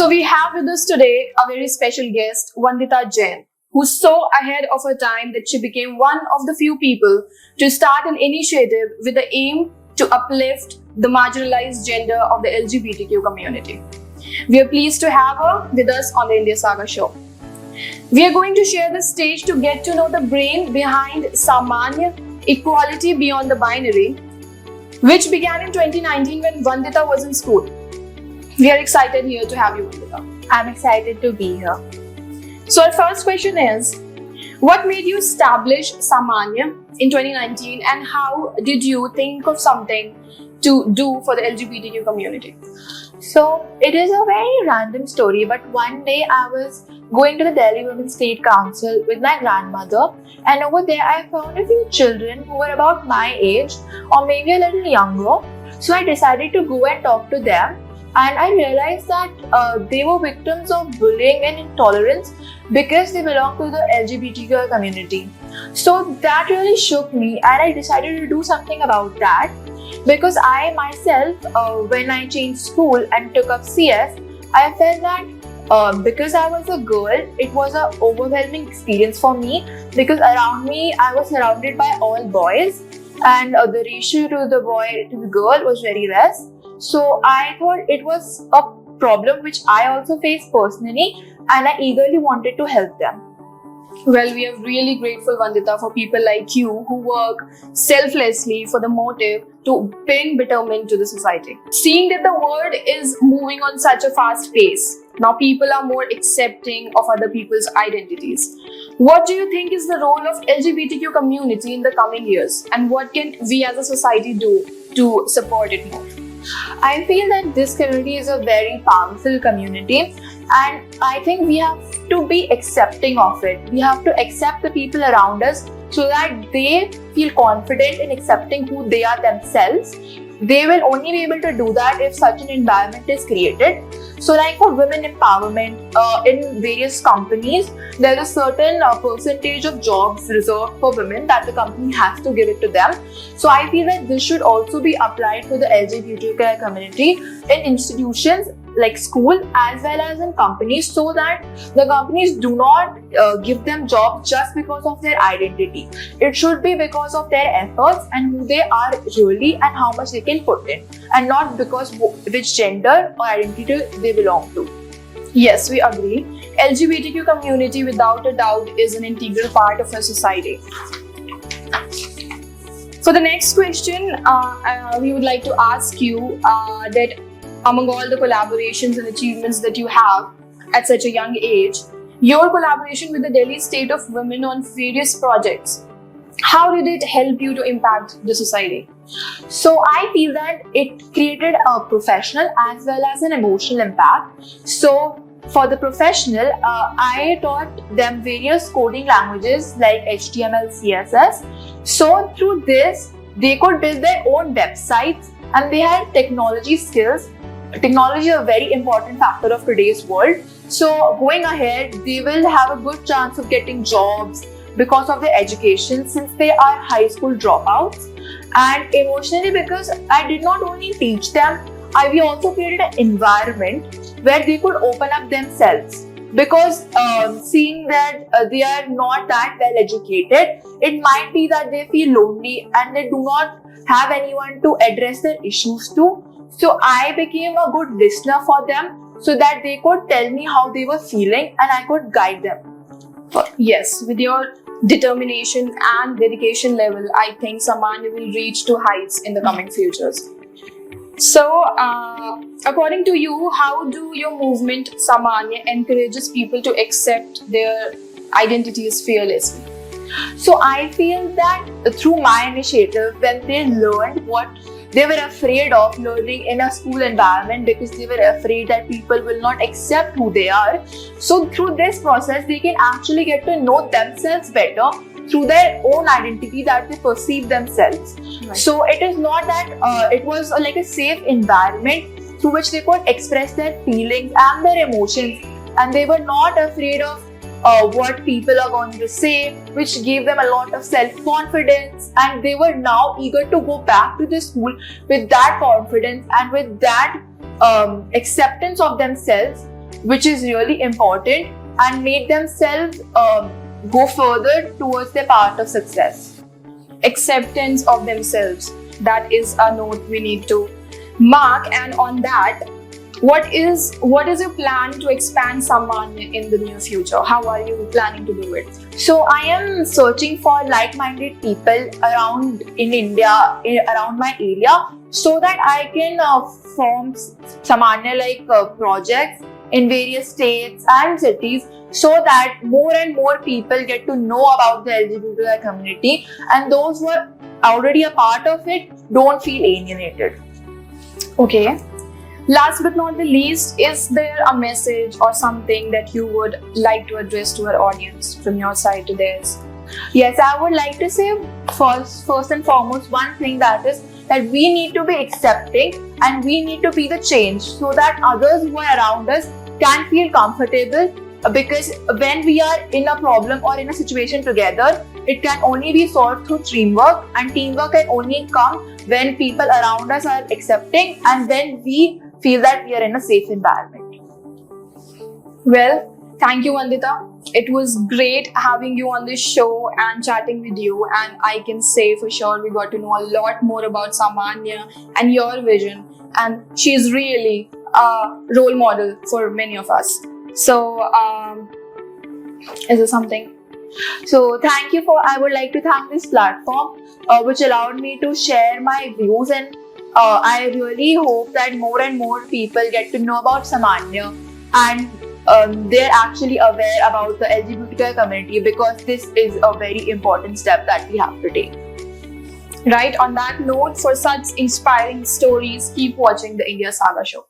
So we have with us today a very special guest, Vandita Jain, who's so ahead of her time that she became one of the few people to start an initiative with the aim to uplift the marginalized gender of the LGBTQ community. We are pleased to have her with us on the India Saga show. We are going to share the stage to get to know the brain behind Samanya, Equality Beyond the Binary, which began in 2019 when Vandita was in school. We are excited here to have you, Vandita. I'm excited to be here. So our first question is, what made you establish Samanya in 2019 and how did you think of something to do for the LGBTQ community? So it is a very random story, but one day I was going to the Delhi Women's State Council with my grandmother, and over there I found a few children who were about my age or maybe a little younger. So I decided to go and talk to them, and I realized that they were victims of bullying and intolerance because they belong to the LGBTQ community. So that really shook me, and I decided to do something about that. Because I myself, when I changed school and took up CS, I felt that because I was a girl, it was an overwhelming experience for me, because around me I was surrounded by all boys, and the ratio to the boy to the girl was very less. So I thought it was a problem which I also faced personally, and I eagerly wanted to help them. Well, we are really grateful, Vandita, for people like you who work selflessly for the motive to bring betterment to the society. Seeing that the world is moving on such a fast pace, now people are more accepting of other people's identities. What do you think is the role of LGBTQ community in the coming years, and what can we as a society do to support it more? I feel that this community is a very powerful community, and I think we have to be accepting of it. We have to accept the people around us so that they feel confident in accepting who they are themselves. They will only be able to do that if such an environment is created. So like for women empowerment, in various companies, there is a certain percentage of jobs reserved for women that the company has to give it to them. So I feel that this should also be applied to the LGBTQ community in institutions like school as well as in companies, so that the companies do not give them jobs just because of their identity. It should be because of their efforts and who they are really and how much they can put in, and not because which gender or identity they belong to. Yes, we agree. LGBTQ community without a doubt is an integral part of our society. For the next question, we would like to ask you that among all the collaborations and achievements that you have at such a young age, your collaboration with the Delhi State of Women on various projects, how did it help you to impact the society? So I feel that it created a professional as well as an emotional impact. So for the professional, I taught them various coding languages like HTML, CSS. So through this, they could build their own websites, and they had technology skills. Technology is a very important factor of today's world. So going ahead, they will have a good chance of getting jobs because of their education, since they are high school dropouts. And emotionally, because I did not only teach them, we also created an environment where they could open up themselves. Because seeing that they are not that well educated, it might be that they feel lonely and they do not have anyone to address their issues to. So I became a good listener for them so that they could tell me how they were feeling and I could guide them. Yes, with your determination and dedication level, I think Samanya will reach to heights in the coming futures. So, according to you, how do your movement, Samanya, encourages people to accept their identities fearlessly? So I feel that through my initiative, when they learned what they were afraid of learning in a school environment, because they were afraid that people will not accept who they are. So through this process, they can actually get to know themselves better through their own identity that they perceive themselves. Right. So it is not that it was like a safe environment through which they could express their feelings and their emotions, and they were not afraid of what people are going to say, which gave them a lot of self-confidence, and they were now eager to go back to the school with that confidence and with that acceptance of themselves, which is really important, and make themselves go further towards their path of success. Acceptance of themselves. That is a note we need to mark. And on that, what is your plan to expand Samanya in the near future? How are you planning to do it? So I am searching for like-minded people around in India, around my area, so that I can form Samanya projects in various states and cities, so that more and more people get to know about the LGBTQ community, and those who are already a part of it don't feel alienated. Okay. Last but not the least, is there a message or something that you would like to address to our audience from your side to theirs? Yes, I would like to say first and foremost one thing, that is that we need to be accepting and we need to be the change, so that others who are around us can feel comfortable, because when we are in a problem or in a situation together, it can only be solved through teamwork, and teamwork can only come when people around us are accepting and when we feel that we are in a safe environment. Well, thank you, Vandita. It was great having you on this show and chatting with you. And I can say for sure we got to know a lot more about Samanya and your vision. And she's really a role model for many of us. So, is there something? So I would like to thank this platform which allowed me to share my views, and I really hope that more and more people get to know about Samanya, and they're actually aware about the LGBTQ community, because this is a very important step that we have to take. Right, on that note, for such inspiring stories, keep watching the India Saga Show.